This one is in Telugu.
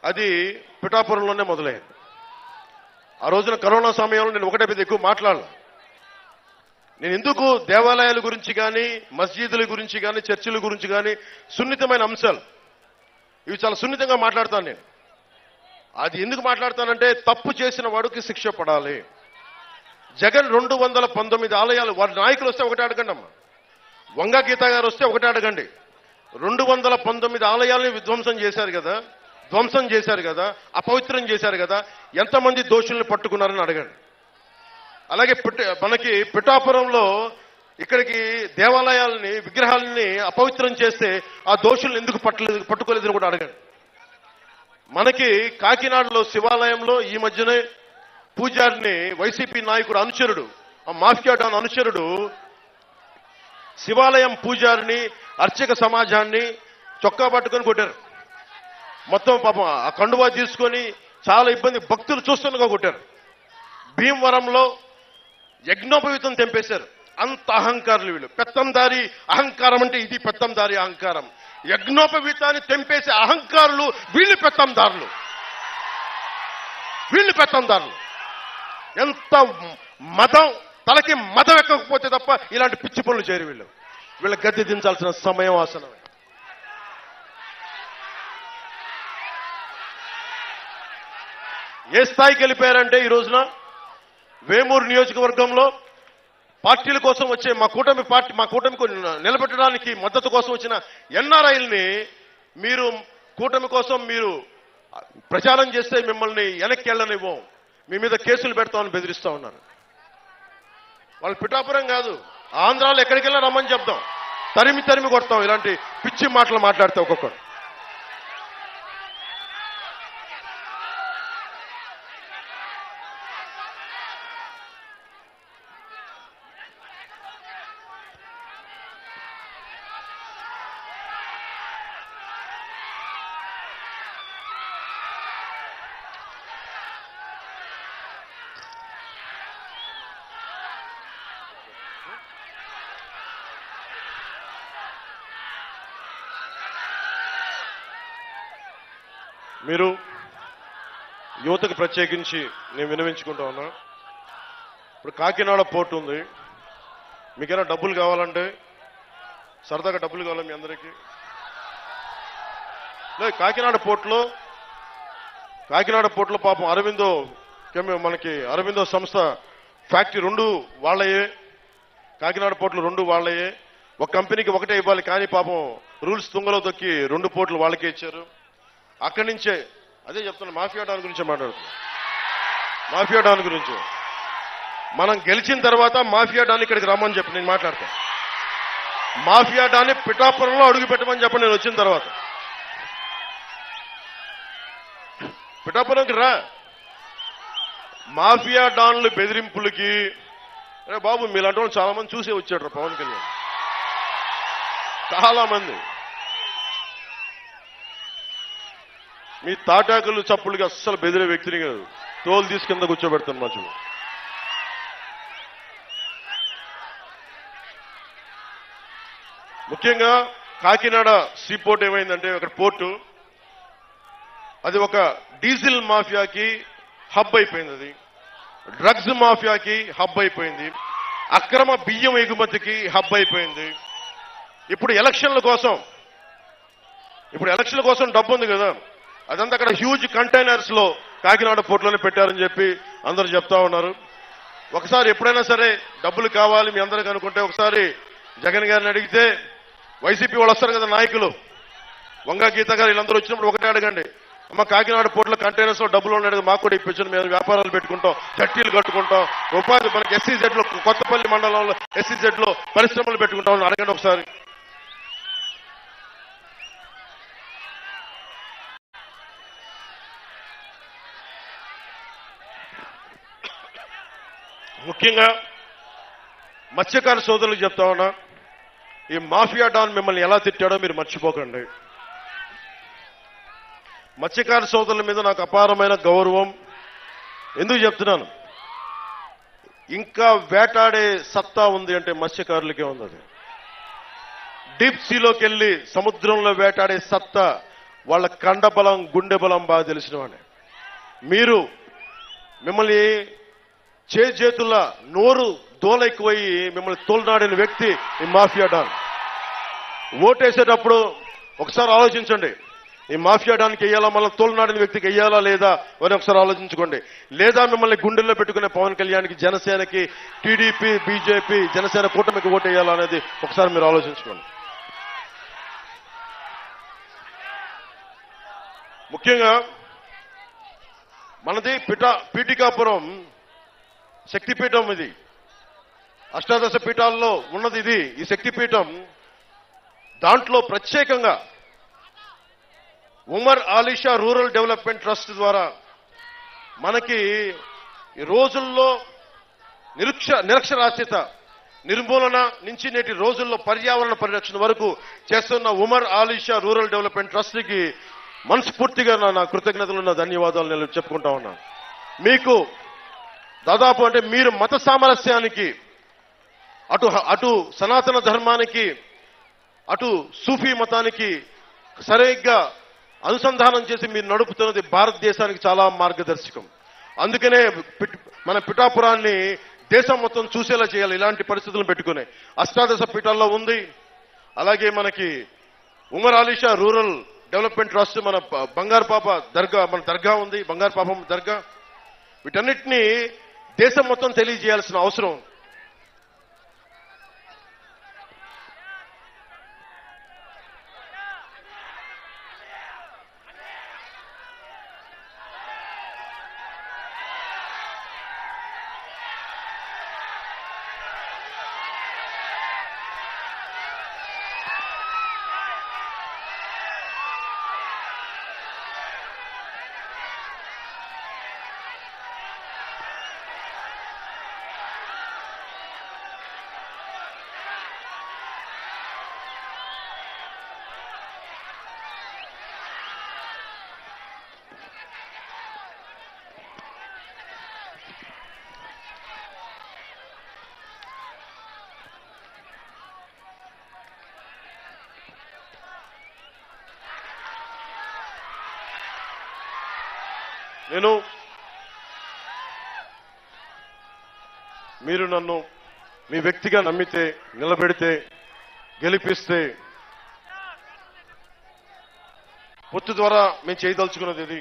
అది పిఠాపురంలోనే మొదలైంది. ఆ రోజున కరోనా సమయంలో నేను ఒకటే పెద్ద ఎక్కువ మాట్లాడాలి. నేను ఎందుకు దేవాలయాల గురించి కానీ, మస్జిదుల గురించి కానీ, చర్చిల గురించి కానీ, సున్నితమైన అంశాలు ఇవి చాలా సున్నితంగా మాట్లాడతాను నేను. అది ఎందుకు మాట్లాడతానంటే, తప్పు చేసిన వాడికి శిక్ష పడాలి. జగన్ 219 ఆలయాలు, వారి నాయకులు వస్తే ఒకటే అడగండి అమ్మా. వంగా గీత గారు వస్తే ఒకటే అడగండి. 219 ఆలయాలని ధ్వంసం చేశారు కదా, అపవిత్రం చేశారు కదా, ఎంతమంది దోషుల్ని పట్టుకున్నారని అడగండి. అలాగే మనకి పిఠాపురంలో ఇక్కడికి దేవాలయాలని, విగ్రహాలని అపవిత్రం చేస్తే ఆ దోషుల్ని ఎందుకు పట్టుకోలేదని కూడా అడగండి. మనకి కాకినాడలో శివాలయంలో ఈ మధ్యనే పూజారిని వైసీపీ నాయకుడు అనుచరుడు, ఆ మాఫియా డాన్ అనుచరుడు శివాలయం పూజారిని, అర్చక సమాజాన్ని చొక్కా పట్టుకొని కొట్టారు. మొత్తం పాపం ఆ కండువా తీసుకొని చాలా ఇబ్బంది, భక్తులు చూస్తుండగా కొట్టారు. భీమవరంలో యజ్ఞోపవీతం తెంపేశారు. అంత అహంకారులు వీళ్ళు. పెత్తందారి అహంకారం అంటే ఇది పెత్తందారి అహంకారం. యజ్ఞోపవీతాన్ని తెంపేసే అహంకారులు వీళ్ళు పెత్తందారులు. ఎంత మదం, తలకి మదం ఎక్కకపోతే తప్ప ఇలాంటి పిచ్చి పనులు చేయరు వీళ్ళు. వీళ్ళ గద్దె దించాల్సిన సమయం ఆసనమే. ఏ స్థాయికి వెళ్ళిపోయారంటే ఈ రోజున వేమూరు నియోజకవర్గంలో పార్టీల కోసం వచ్చే మా కూటమికి నిలబెట్టడానికి మద్దతు కోసం వచ్చిన ఎన్ఆర్ఐల్ని మీరు కూటమి కోసం మీరు ప్రచారం చేస్తే మిమ్మల్ని వెనక్కి వెళ్ళనివ్వం, మీ మీద కేసులు పెడతామని బెదిరిస్తా ఉన్నారు. వాళ్ళు పిఠాపురం కాదు, ఆంధ్రాలో ఎక్కడికి వెళ్ళినా రమ్మని చెప్తాం, తరిమి కొడతాం ఇలాంటి పిచ్చి మాటలు మాట్లాడితే ఒక్కొక్కరు. మీరు యువతకు ప్రత్యేకించి నేను వినవించుకుంటా ఉన్నా. ఇప్పుడు కాకినాడ పోర్టు ఉంది, మీకైనా డబ్బులు కావాలంటే, సరదాగా డబ్బులు కావాలి మీ అందరికీ. కాకినాడ పోర్టులో పాపం మనకి అరవిందో సంస్థ ఫ్యాక్టరీ 2 వాళ్ళయే, కాకినాడ పోర్టులు 2 వాళ్ళయే. ఒక కంపెనీకి ఒకటే ఇవ్వాలి, కానీ పాపం రూల్స్ తుంగలో తొక్కి 2 పోర్టులు వాళ్ళకే ఇచ్చారు. అక్కడి నుంచే అదే చెప్తున్నా, మాఫియా డాన్ గురించే మాట్లాడుతున్నాం. మాఫియా డాన్ గురించి మనం గెలిచిన తర్వాత మాఫియా డాన్ ఇక్కడికి రమ్మని చెప్పి నేను మాట్లాడతాను. మాఫియా డాన్ని పిఠాపురంలో అడుగు పెట్టమని చెప్పి నేను వచ్చిన తర్వాత. పిఠాపురంకి రా. మాఫియా డాన్లు బెదిరింపులకి బాబు మీలాంటి వాళ్ళు చాలా మంది చూసే వచ్చాడు పవన్ కళ్యాణ్. చాలా మంది మీ తాటాకులు చప్పులకి అస్సలు బెదిరే వ్యక్తిని కాదు, తోలు తీసి కింద కూర్చోబెడతాను మధ్య. ముఖ్యంగా కాకినాడ సీపోర్ట్ ఏమైందంటే, అక్కడ పోర్టు అది ఒక డీజిల్ మాఫియాకి హబ్ అయిపోయింది, అది డ్రగ్స్ మాఫియాకి హబ్ అయిపోయింది, అక్రమ బియ్యం ఎగుమతికి హబ్ అయిపోయింది. ఇప్పుడు ఎలక్షన్ల కోసం డబ్బు ఉంది కదా, అదంతా అక్కడ హ్యూజ్ కంటైనర్స్ లో కాకినాడ పోర్టులోనే పెట్టారని చెప్పి అందరూ చెప్తా ఉన్నారు. ఒకసారి ఎప్పుడైనా సరే డబ్బులు కావాలి మీ అందరికి అనుకుంటే, ఒకసారి జగన్ గారిని అడిగితే, వైసీపీ వాళ్ళు వస్తారు కదా నాయకులు, వంగా గీత గారు వీళ్ళందరూ వచ్చినప్పుడు ఒకటే అడగండి, అమ్మ కాకినాడ పోర్టులో కంటైనర్స్ లో డబ్బులు ఉన్నాయి మాకు కూడా ఇప్పించండి, మేము వ్యాపారాలు పెట్టుకుంటాం, జట్టీలు కట్టుకుంటాం, ఉపాధి మనకి SEZ లో, కొత్తపల్లి మండలంలో SEZ లో పరిశ్రమలు పెట్టుకుంటాం అడగండి ఒకసారి. ముఖ్యంగా మత్స్యకార సోదరులకు చెప్తా ఉన్నా, ఈ మాఫియా డాన్ మిమ్మల్ని ఎలా తిట్టాడో మీరు మర్చిపోకండి. మత్స్యకార సోదరుల మీద నాకు అపారమైన గౌరవం. ఎందుకు చెప్తున్నాను, ఇంకా వేటాడే సత్తా ఉంది అంటే మత్స్యకారులకే ఉంది. అది డీప్ సీలోకి వెళ్ళి సముద్రంలో వేటాడే సత్తా వాళ్ళ కండబలం గుండె బలం బాగా తెలిసిన వాడిని. మీరు మిమ్మల్ని చేతుల నోరు దోలెక్కుపోయి మిమ్మల్ని తోలనాడిన వ్యక్తి ఈ మాఫియా డాన్. ఓటేసేటప్పుడు ఒకసారి ఆలోచించండి, ఈ మాఫియా డాన్కి వెయ్యాలా, మళ్ళీ తోలనాడిన వ్యక్తికి వెయ్యాలా లేదా అని ఒకసారి ఆలోచించుకోండి. లేదా మిమ్మల్ని గుండెల్లో పెట్టుకునే పవన్ కళ్యాణ్కి, జనసేనకి, టీడీపీ, బీజేపీ, జనసేన కూటమికి ఓటేయాలా అనేది ఒకసారి మీరు ఆలోచించుకోండి. ముఖ్యంగా మనది పీఠికాపురం శక్తిపీఠం. ఇది అష్టాదశ పీఠాల్లో ఉన్నది ఇది, ఈ శక్తిపీఠం. దాంట్లో ప్రత్యేకంగా Umar Alisha rural development trust ద్వారా మనకి ఈ రోజుల్లో నిరక్షరాస్యత నిర్మూలన నుంచి నేటి రోజుల్లో పర్యావరణ పరిరక్షణ వరకు చేస్తున్న ఉమర్ ఆలీషా రూరల్ డెవలప్మెంట్ ట్రస్ట్కి మనస్ఫూర్తిగా నా కృతజ్ఞతలు, నా ధన్యవాదాలు నేను చెప్పుకుంటా ఉన్నాను. మీకు దాదాపు అంటే మీరు మత సామరస్యానికి, అటు సనాతన ధర్మానికి, అటు సూఫీ మతానికి సరిగ్గా అనుసంధానం చేసి మీరు నడుపుతున్నది భారతదేశానికి చాలా మార్గదర్శకం. అందుకనే మన పిఠాపురాన్ని దేశం మొత్తం చూసేలా చేయాలి. ఇలాంటి పరిస్థితులను పెట్టుకునే అష్టాదశ పీఠాల్లో ఉంది. అలాగే మనకి Umar Alisha rural development trust, మన బంగారు పాప దర్గా, మన దర్గా ఉంది, బంగారు పాపం దర్గా. వీటన్నిటినీ దేశం మొత్తం తెలియజేయాల్సిన అవసరం. మీరు నన్ను మీ వ్యక్తిగా నమ్మితే, నిలబెడితే, గెలిపిస్తే పొత్తు ద్వారా మేము చేయదలుచుకున్నది ఇది.